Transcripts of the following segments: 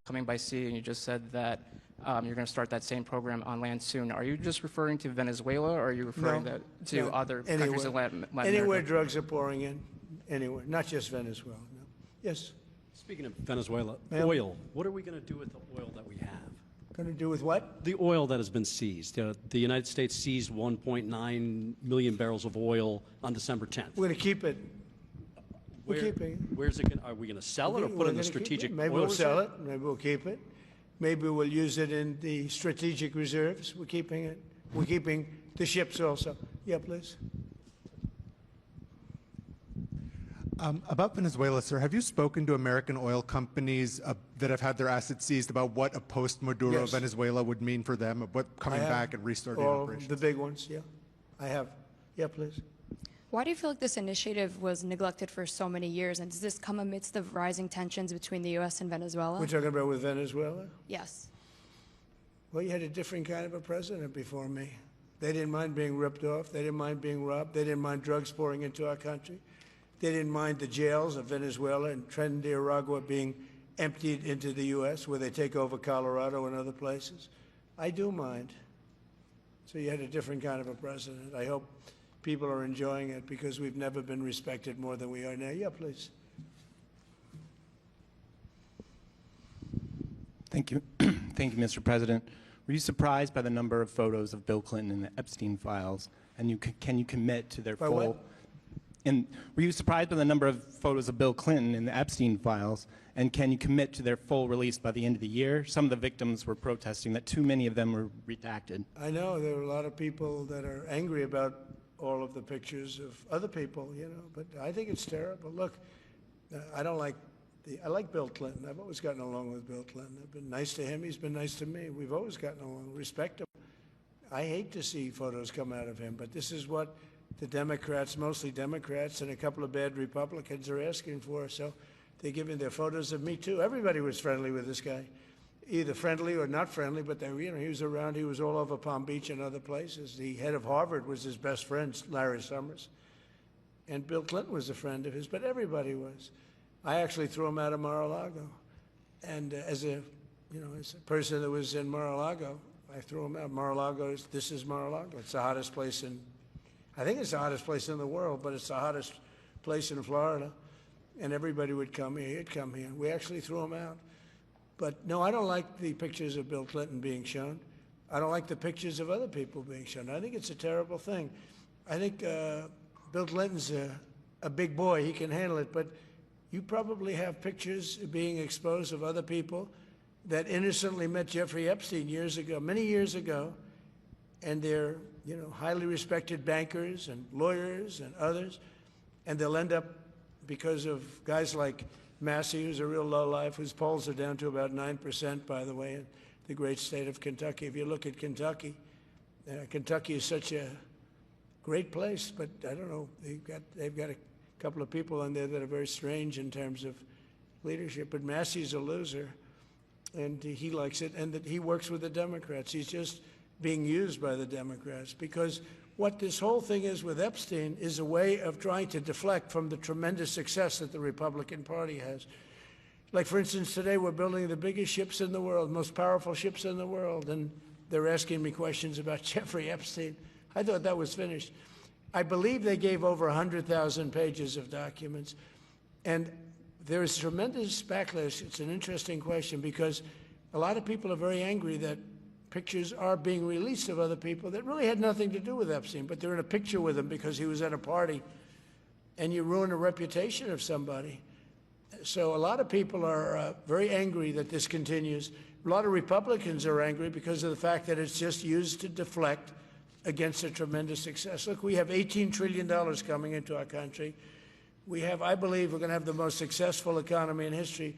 coming by sea, and you just said that you're going to start that same program on land soon. Are you just referring to Venezuela, or are you referring to other countries in Latin America? Anywhere drugs are pouring in, anywhere, not just Venezuela. No. Yes? Speaking of Venezuela, oil. What are we going to do with the oil that we have? Going to do with what? The oil that has been seized. The United States seized 1.9 million barrels of oil on December 10th. We're going to keep it. We're keeping it. Where's it? Are we going to sell it or put it in the strategic oil reserve? Maybe we'll sell it. Maybe we'll keep it. Maybe we'll use it in the strategic reserves. We're keeping it. We're keeping the ships also. Yeah, please. About Venezuela, sir, have you spoken to American oil companies that have had their assets seized about what a post-Maduro Venezuela would mean for them, of what coming back and restarting operations? The big ones, yeah. I have. Yeah, please. Why do you feel like this initiative was neglected for so many years, and does this come amidst the rising tensions between the U.S. and Venezuela? We're talking about with Venezuela? Yes. Well, you had a different kind of a president before me. They didn't mind being ripped off. They didn't mind being robbed. They didn't mind drugs pouring into our country. They didn't mind the jails of Venezuela and Trinidad being emptied into the U.S., where they take over Colorado and other places. I do mind. So you had a different kind of a president. I hope people are enjoying it, because we've never been respected more than we are now. Yeah, please. Thank you. Thank you, Mr. President. Were you surprised by the number of photos of Bill Clinton in the Epstein files? And can you commit to their By full... what? And were you surprised by the number of photos of Bill Clinton in the Epstein files? And can you commit to their full release by the end of the year? Some of the victims were protesting that too many of them were redacted. I know there are a lot of people that are angry about all of the pictures of other people, you know, but I think it's terrible. Look, I like Bill Clinton. I've always gotten along with Bill Clinton. I've been nice to him. He's been nice to me. We've always gotten along. Respect him. I hate to see photos come out of him, but this is what the Democrats, mostly Democrats, and a couple of bad Republicans are asking for. So they're giving their photos of me too. Everybody was friendly with this guy, either friendly or not friendly, but they, you know, he was around. He was all over Palm Beach and other places. The head of Harvard was his best friend, Larry Summers, and Bill Clinton was a friend of his. But everybody was. I actually threw him out of Mar-a-Lago, and as a person that was in Mar-a-Lago, I threw him out. Mar-a-Lago this is Mar-a-Lago. It's the hottest place I think it's the hottest place in the world, but it's the hottest place in Florida. And everybody would come here. He'd come here. We actually threw him out. But no, I don't like the pictures of Bill Clinton being shown. I don't like the pictures of other people being shown. I think it's a terrible thing. I think Bill Clinton's a big boy. He can handle it. But you probably have pictures being exposed of other people that innocently met Jeffrey Epstein years ago, many years ago, and they're, you know, highly respected bankers and lawyers and others, and they'll end up, because of guys like Massey, who's a real lowlife, whose polls are down to about 9%, by the way, in the great state of Kentucky. If you look at Kentucky, Kentucky is such a great place, but I don't know, they've got a couple of people in there that are very strange in terms of leadership. But Massey's a loser, and he likes it, and that he works with the Democrats. He's just being used by the Democrats, because what this whole thing is with Epstein is a way of trying to deflect from the tremendous success that the Republican Party has. Like, for instance, today we're building the biggest ships in the world, most powerful ships in the world, and they're asking me questions about Jeffrey Epstein. I thought that was finished. I believe they gave over 100,000 pages of documents, and there is tremendous backlash. It's an interesting question, because a lot of people are very angry that pictures are being released of other people that really had nothing to do with Epstein, but they're in a picture with him because he was at a party, and you ruin a reputation of somebody. So a lot of people are very angry that this continues. A lot of Republicans are angry because of the fact that it's just used to deflect against a tremendous success. Look, we have $18 trillion coming into our country. We have, I believe, we're going to have the most successful economy in history.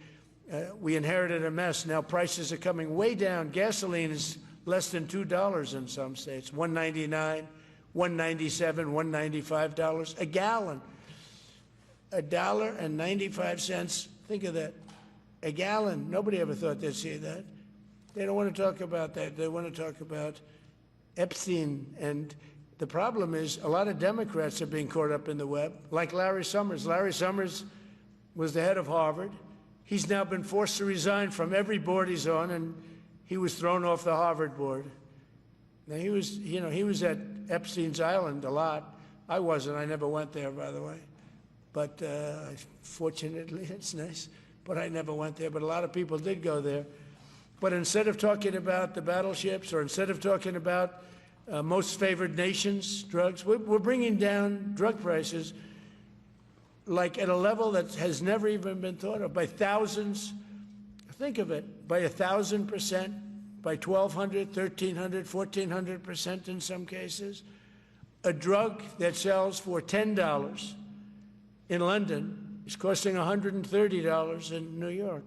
We inherited a mess. Now prices are coming way down. Gasoline is less than $2 in some states, $1.99, $1.97, $1.95 a gallon. $1.95. Think of that. A gallon. Nobody ever thought they'd see that. They don't want to talk about that. They want to talk about Epstein. And the problem is a lot of Democrats are being caught up in the web, like Larry Summers. Larry Summers was the head of Harvard. He's now been forced to resign from every board he's on, and he was thrown off the Harvard board. Now, he was at Epstein's Island a lot. I wasn't. I never went there, by the way. But fortunately, it's nice. But I never went there. But a lot of people did go there. But instead of talking about the battleships, or instead of talking about most favored nations drugs, we're bringing down drug prices like at a level that has never even been thought of, by thousands. Think of it, by 1,000%, by 1,200, 1,300, 1,400% in some cases. A drug that sells for $10 in London is costing $130 in New York.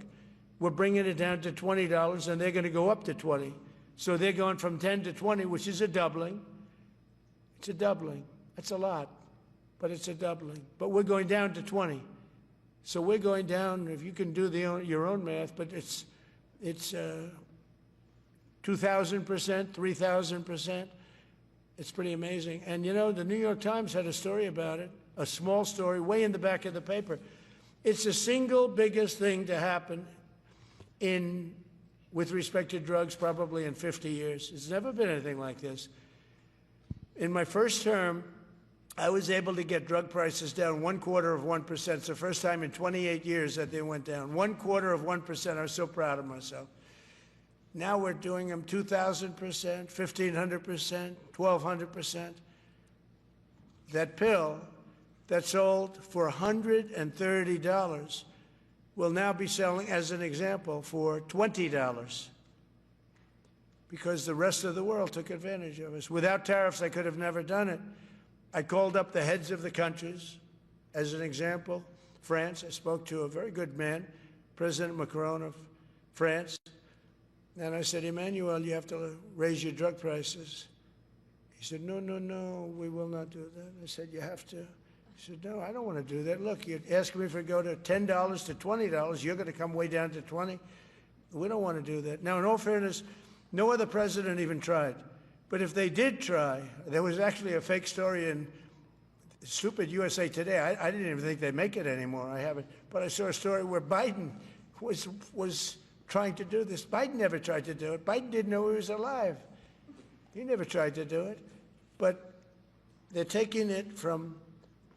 We're bringing it down to $20, and they're going to go up to 20. So they're going from 10 to 20, which is a doubling. It's a doubling. That's a lot, but it's a doubling. But we're going down to 20. So we're going down, if you can do your own math, but it's 2,000%, 3,000%. It's pretty amazing. And you know, the New York Times had a story about it, a small story, way in the back of the paper. It's the single biggest thing to happen with respect to drugs probably in 50 years. It's never been anything like this. In my first term, I was able to get drug prices down 0.25%. It's the first time in 28 years that they went down. 0.25%. I was so proud of myself. Now we're doing them 2,000%, 1,500%, 1,200%. That pill that sold for $130 will now be selling, as an example, for $20, because the rest of the world took advantage of us. Without tariffs, I could have never done it. I called up the heads of the countries. As an example, France, I spoke to a very good man, President Macron of France, and I said, Emmanuel, you have to raise your drug prices. He said, no, no, no, we will not do that. I said, you have to. He said, no, I don't want to do that. Look, you're asking me to go to $10 to $20. You're going to come way down to 20. We don't want to do that. Now, in all fairness, no other president even tried. But if they did try, there was actually a fake story in stupid USA Today. I didn't even think they make it anymore. I haven't. But I saw a story where Biden was trying to do this. Biden never tried to do it. Biden didn't know he was alive. He never tried to do it. But they're taking it from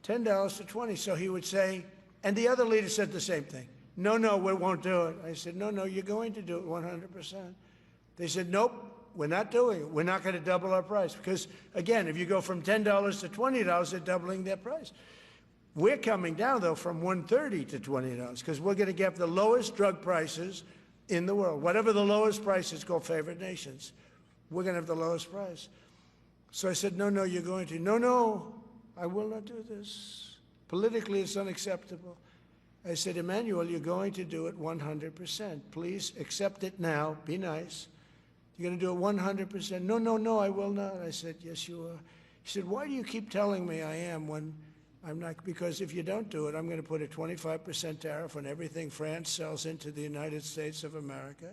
$10 to 20. So he would say, and the other leader said the same thing. No, no, we won't do it. I said, no, no, you're going to do it 100%. They said, nope, we're not doing it. We're not going to double our price. Because, again, if you go from $10 to $20, they're doubling their price. We're coming down, though, from $130 to $20, because we're going to get the lowest drug prices in the world. Whatever the lowest price is called favored nations, we're going to have the lowest price. So I said, no, no, you're going to. No, no, I will not do this. Politically, it's unacceptable. I said, Emmanuel, you're going to do it 100%. Please accept it now. Be nice. You're going to do it 100%. No, no, no, I will not. I said, yes, you are. He said, why do you keep telling me I am when I'm not? Because if you don't do it, I'm going to put a 25% tariff on everything France sells into the United States of America.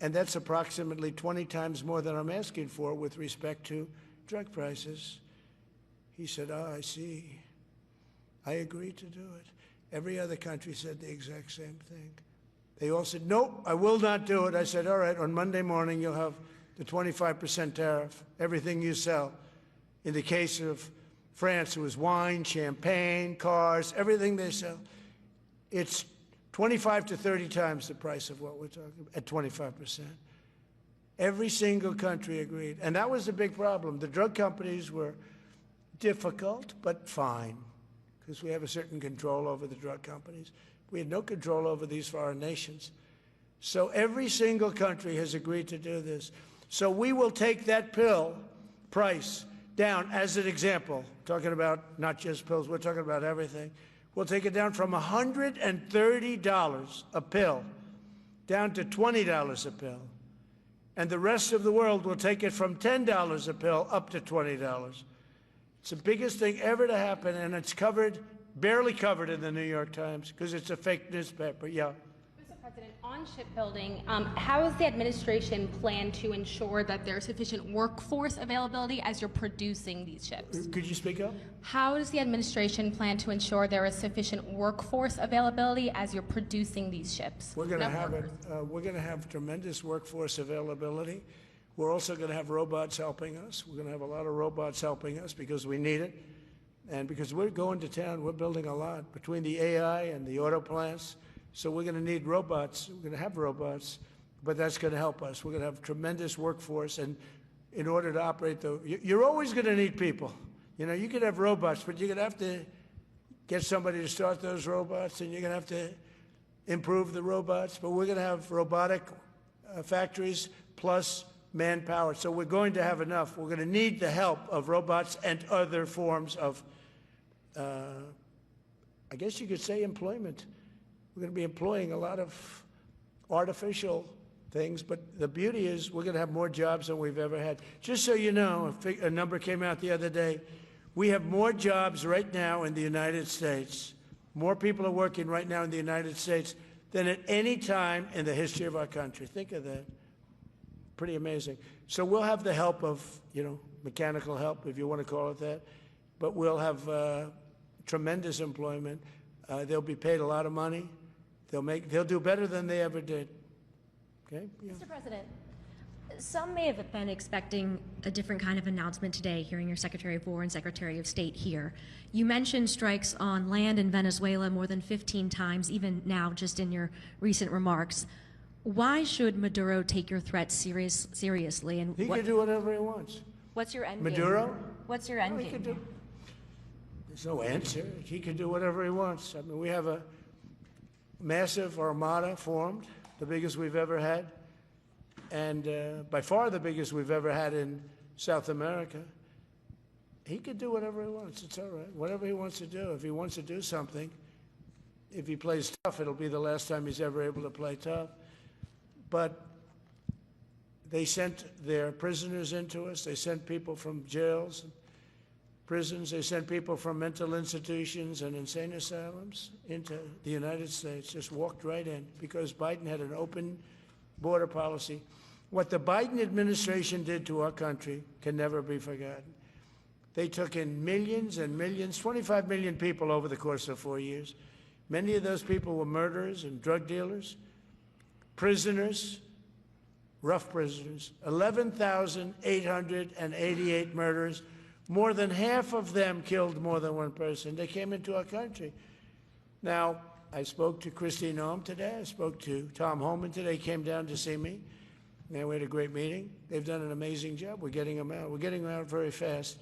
And that's approximately 20 times more than I'm asking for with respect to drug prices. He said, oh, I see. I agree to do it. Every other country said the exact same thing. They all said, nope, I will not do it. I said, all right, on Monday morning, you'll have the 25% tariff, everything you sell. In the case of France, it was wine, champagne, cars, everything they sell. It's 25 to 30 times the price of what we're talking about, at 25%. Every single country agreed. And that was the big problem. The drug companies were difficult, but fine, because we have a certain control over the drug companies. We had no control over these foreign nations. So every single country has agreed to do this. So we will take that pill price down, as an example, talking about not just pills, we're talking about everything. We'll take it down from $130 a pill down to $20 a pill. And the rest of the world will take it from $10 a pill up to $20. It's the biggest thing ever to happen, and it's covered, barely covered in the New York Times, because it's a fake newspaper. Yeah. Mr. President, President, on shipbuilding, how is the administration plan to ensure that there's sufficient workforce availability as you're producing these ships? Could you speak up? How does the administration plan to ensure there is sufficient workforce availability as you're producing these ships? We're going to have it. We're going to have tremendous workforce availability. We're also going to have robots helping us. We're going to have a lot of robots helping us because we need it. And because we're going to town, we're building a lot between the AI and the auto plants. So we're going to need robots. We're going to have robots, but that's going to help us. We're going to have tremendous workforce. And in order to operate you're always going to need people. You know, you could have robots, but you're going to have to get somebody to start those robots, and you're going to have to improve the robots. But we're going to have robotic factories plus manpower. So we're going to have enough. We're going to need the help of robots and other forms of, I guess you could say, employment. We're going to be employing a lot of artificial things, but the beauty is we're going to have more jobs than we've ever had. Just so you know, a number came out the other day. We have more jobs right now in the United States. More people are working right now in the United States than at any time in the history of our country. Think of that. Pretty amazing. So we'll have the help of, you know, mechanical help, if you want to call it that, but we'll have tremendous employment. They'll be paid a lot of money. They'll do better than they ever did. Okay? Yeah. Mr. President, some may have been expecting a different kind of announcement today, hearing your Secretary of War and Secretary of State here. You mentioned strikes on land in Venezuela more than 15 times, even now, just in your recent remarks. Why should Maduro take your threats seriously? And He can do whatever he wants. What's your end game? Maduro? What's your end He could game? do. There's no answer. He can do whatever he wants. I mean, we have a massive armada formed, the biggest we've ever had, and by far the biggest we've ever had in South America. He could do whatever he wants. It's all right. Whatever he wants to do. If he wants to do something, if he plays tough, it'll be the last time he's ever able to play tough. But they sent their prisoners into us. They sent people from jails, prisons. They sent people from mental institutions and insane asylums into the United States, just walked right in because Biden had an open border policy. What the Biden administration did to our country can never be forgotten. They took in millions and millions, 25 million people over the course of 4 years. Many of those people were murderers and drug dealers, prisoners, rough prisoners, 11,888 murders. More than half of them killed more than one person. They came into our country. Now, I spoke to Christine Noem today. I spoke to Tom Homan today. He came down to see me. And we had a great meeting. They've done an amazing job. We're getting them out. We're getting them out very fast.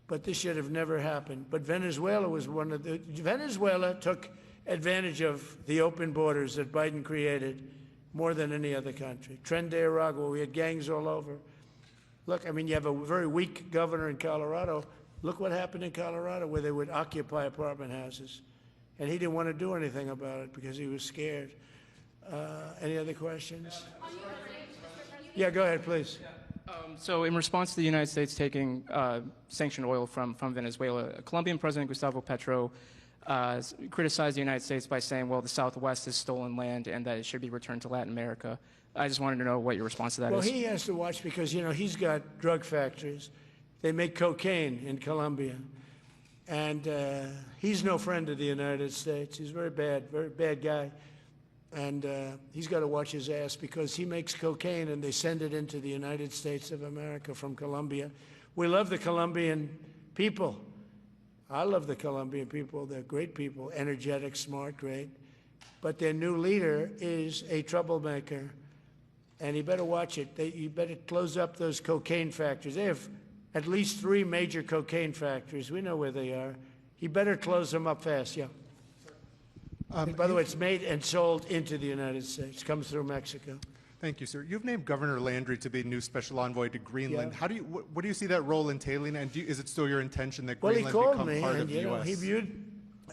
But this should have never happened. But Venezuela was one of the... Venezuela took advantage of the open borders that Biden created more than any other country. Tren de Aragua, we had gangs all over. Look, I mean, you have a very weak governor in Colorado. Look what happened in Colorado where they would occupy apartment houses. And he didn't want to do anything about it because he was scared. Any other questions? Yeah, go ahead, please. So in response to the United States taking sanctioned oil from Venezuela, Colombian President Gustavo Petro criticized the United States by saying, well, the Southwest is stolen land and that it should be returned to Latin America. I just wanted to know what your response to that is. Well, he has to watch because, you know, he's got drug factories. They make cocaine in Colombia. And he's no friend of the United States. He's very bad guy. And he's got to watch his ass because he makes cocaine and they send it into the United States of America from Colombia. We love the Colombian people. I love the Colombian people. They're great people, energetic, smart, great. But their new leader is a troublemaker. And he better watch it. You better close up those cocaine factories. They have at least 3 major cocaine factories. We know where they are. He better close them up fast, yeah. By the way, it's made and sold into the United States. Comes through Mexico. Thank you, sir. You've named Governor Landry to be new special envoy to Greenland. Yeah. How do you, what do you see that role entailing? And is it still your intention that Well, Greenland he called become me, part and of the you know, U.S.? he viewed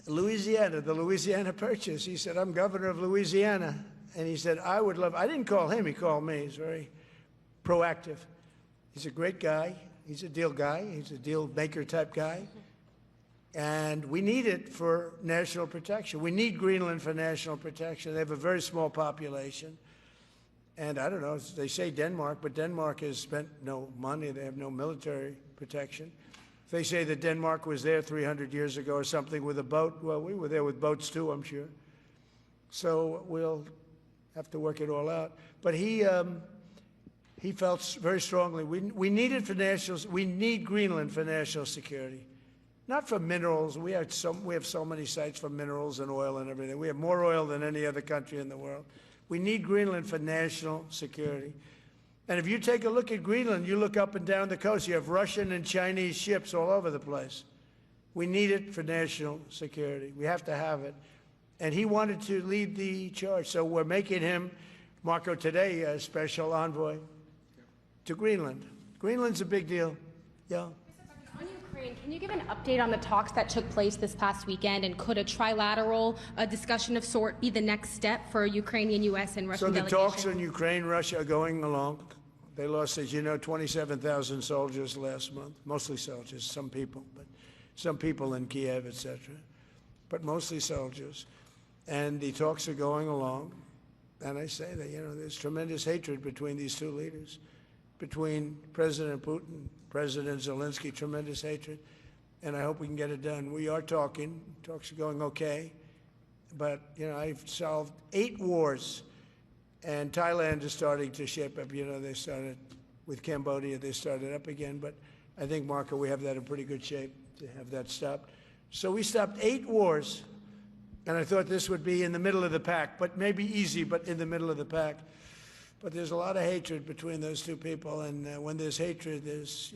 Louisiana, the Louisiana Purchase. He said, "I'm governor of Louisiana," and he said, "I would love." I didn't call him; he called me. He's very proactive. He's a great guy. He's a deal guy. He's a deal maker type guy. And we need it for national protection. We need Greenland for national protection. They have a very small population. And I don't know, they say Denmark, but Denmark has spent no money. They have no military protection. If they say that Denmark was there 300 years ago or something with a boat, well, we were there with boats too, I'm sure. So we'll have to work it all out. But he felt very strongly we need it for we need Greenland for national security. Not for minerals. We have so many sites for minerals and oil and everything. We have more oil than any other country in the world. We need Greenland for national security. And if you take a look at Greenland, you look up and down the coast, you have Russian and Chinese ships all over the place. We need it for national security. We have to have it. And he wanted to lead the charge. So we're making him, Marco, today, a special envoy to Greenland. Greenland's a big deal. Yeah. On Ukraine, can you give an update on the talks that took place this past weekend, and could a trilateral discussion of sort be the next step for Ukrainian, U.S., and Russian delegations? So the talks in Ukraine, Russia are going along. They lost, as you know, 27,000 soldiers last month, mostly soldiers, some people in Kiev, etc., but mostly soldiers. And the talks are going along. And I say that, there's tremendous hatred between these two leaders, between President Putin, President Zelensky, tremendous hatred, and I hope we can get it done. We are talking. Talks are going okay, but, I've solved 8 wars, and Thailand is starting to shape up. They started with Cambodia. They started up again, but I think, Marco, we have that in pretty good shape to have that stopped. So we stopped 8 wars, and I thought this would be in the middle of the pack, but maybe easy, but in the middle of the pack. But there's a lot of hatred between those two people, and when there's hatred, there's,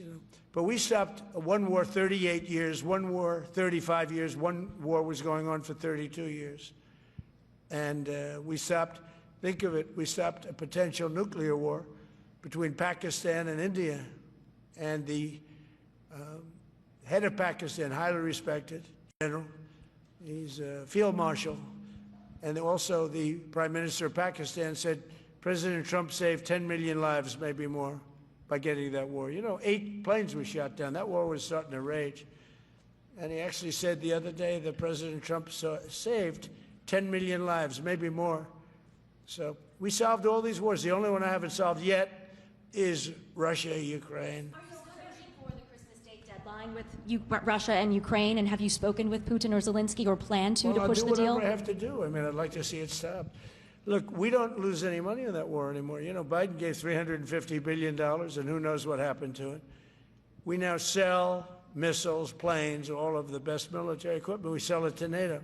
But we stopped one war 38 years, one war 35 years, one war was going on for 32 years. And we stopped, think of it, we stopped a potential nuclear war between Pakistan and India. And the head of Pakistan, highly respected general, he's a field marshal, and also the Prime Minister of Pakistan said, President Trump saved 10 million lives, maybe more, by getting that war. 8 planes were shot down. That war was starting to rage. And he actually said the other day that President Trump saved 10 million lives, maybe more. So we solved all these wars. The only one I haven't solved yet is Russia, Ukraine. Are you still pushing for the Christmas date deadline with Russia and Ukraine? And have you spoken with Putin or Zelensky or plan to push the deal? I'll do whatever I have to do. I'd like to see it stop. Look, we don't lose any money in that war anymore. Biden gave $350 billion, and who knows what happened to it. We now sell missiles, planes, all of the best military equipment. We sell it to NATO.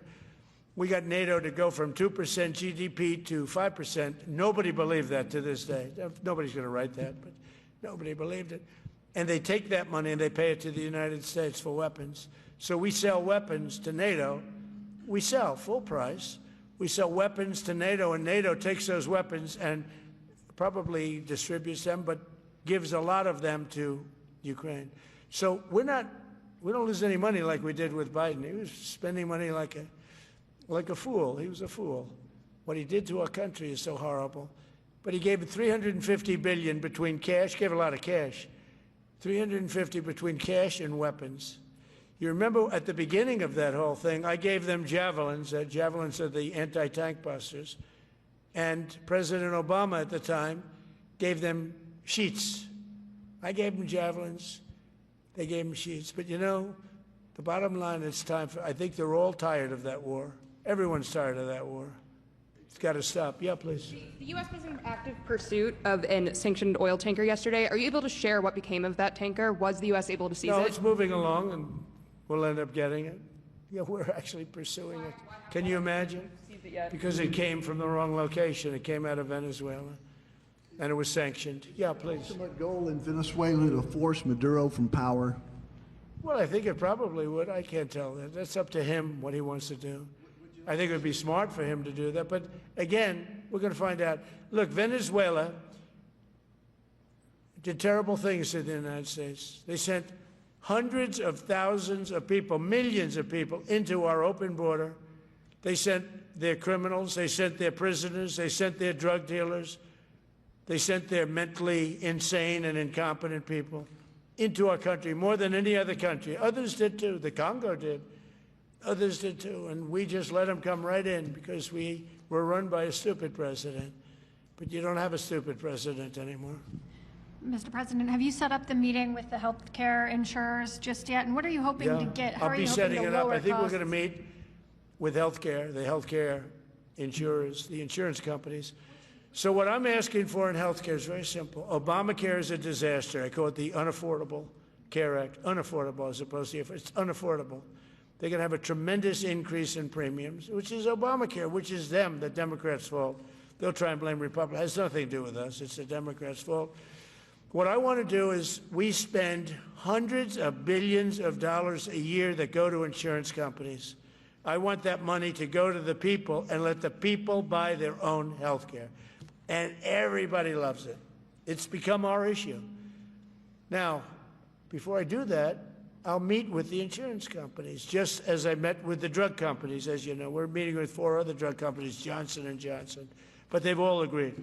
We got NATO to go from 2% GDP to 5%. Nobody believed that to this day. Nobody's going to write that, but nobody believed it. And they take that money and they pay it to the United States for weapons. So we sell weapons to NATO. We sell full price. We sell weapons to NATO, and NATO takes those weapons and probably distributes them, but gives a lot of them to Ukraine. So we don't lose any money like we did with Biden. He was spending money like a fool. He was a fool. What he did to our country is so horrible. But he gave $350 billion between cash, gave a lot of cash, $350 between cash and weapons. You remember at the beginning of that whole thing, I gave them javelins. Javelins are the anti-tank busters. And President Obama at the time gave them sheets. I gave them javelins. They gave them sheets. But the bottom line, it's time for, I think they're all tired of that war. Everyone's tired of that war. It's got to stop. Yeah, please. The U.S. was in active pursuit of a sanctioned oil tanker yesterday. Are you able to share what became of that tanker? Was the U.S. able to seize it? No, it's moving along, and we'll end up getting it. Yeah, we're actually pursuing it. Can you imagine? Because it came from the wrong location. It came out of Venezuela, and it was sanctioned. Yeah, please. Ultimate goal in Venezuela to force Maduro from power? Well, I think it probably would. I can't tell that. That's up to him, what he wants to do. I think it would be smart for him to do that. But again, we're going to find out. Look, Venezuela did terrible things to the United States. They sent hundreds of thousands of people, millions of people, into our open border. They sent their criminals, they sent their prisoners, they sent their drug dealers, they sent their mentally insane and incompetent people into our country, more than any other country. Others did too. The Congo did. Others did too, and we just let them come right in because we were run by a stupid president. But you don't have a stupid president anymore. Mr. President, have you set up the meeting with the health care insurers just yet? And what are you hoping to get? How I'll are be you hoping setting to it up. lower I think we're costs? going to meet with healthcare, the healthcare insurers, the insurance companies. So what I'm asking for in healthcare is very simple. Obamacare is a disaster. I call it the Unaffordable Care Act. Unaffordable as opposed to, it's unaffordable. They're going to have a tremendous increase in premiums, which is Obamacare, which is them, the Democrats' fault. They'll try and blame Republicans. It has nothing to do with us. It's the Democrats' fault. What I want to do is we spend hundreds of billions of dollars a year that go to insurance companies. I want that money to go to the people and let the people buy their own health care. And everybody loves it. It's become our issue. Now, before I do that, I'll meet with the insurance companies, just as I met with the drug companies. As you know, we're meeting with 4 other drug companies, Johnson & Johnson, but they've all agreed.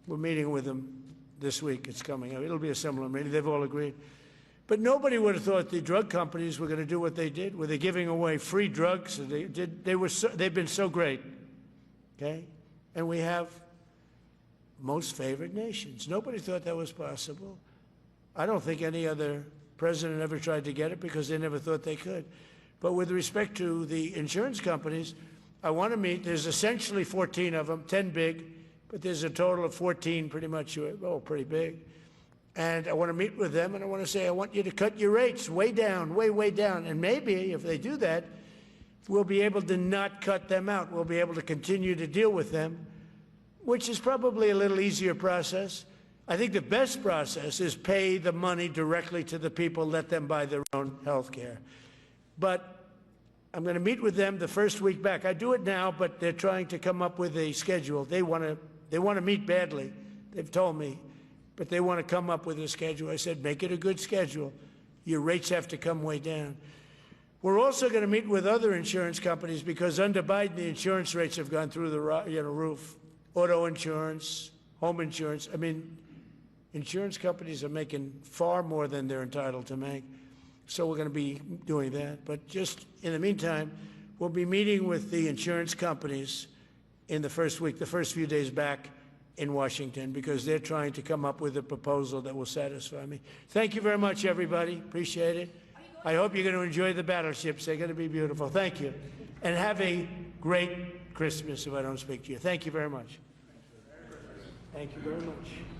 We're meeting with them this week. It's coming up. It'll be a similar meeting. They've all agreed. But nobody would have thought the drug companies were going to do what they did. Were they giving away free drugs? They've been so great, okay? And we have most favored nations. Nobody thought that was possible. I don't think any other president ever tried to get it because they never thought they could. But with respect to the insurance companies, I want to meet. There's essentially 14 of them, 10 big, but there's a total of 14 pretty much, oh, pretty big. And I want to meet with them, and I want to say, I want you to cut your rates way down, way, way down. And maybe if they do that, we'll be able to not cut them out. We'll be able to continue to deal with them, which is probably a little easier process. I think the best process is pay the money directly to the people, let them buy their own health care. But I'm going to meet with them the first week back. I do it now, but they're trying to come up with a schedule. They want to meet badly, they've told me, but they want to come up with a schedule. I said, make it a good schedule. Your rates have to come way down. We're also going to meet with other insurance companies because under Biden, the insurance rates have gone through the roof. Auto insurance, home insurance. I mean, insurance companies are making far more than they're entitled to make. So we're going to be doing that. But just in the meantime, we'll be meeting with the insurance companies in the first week, the first few days back in Washington, because they're trying to come up with a proposal that will satisfy me. Thank you very much, everybody. Appreciate it. I hope you're going to enjoy the battleships. They're going to be beautiful. Thank you. And have a great Christmas if I don't speak to you. Thank you very much. Thank you very much.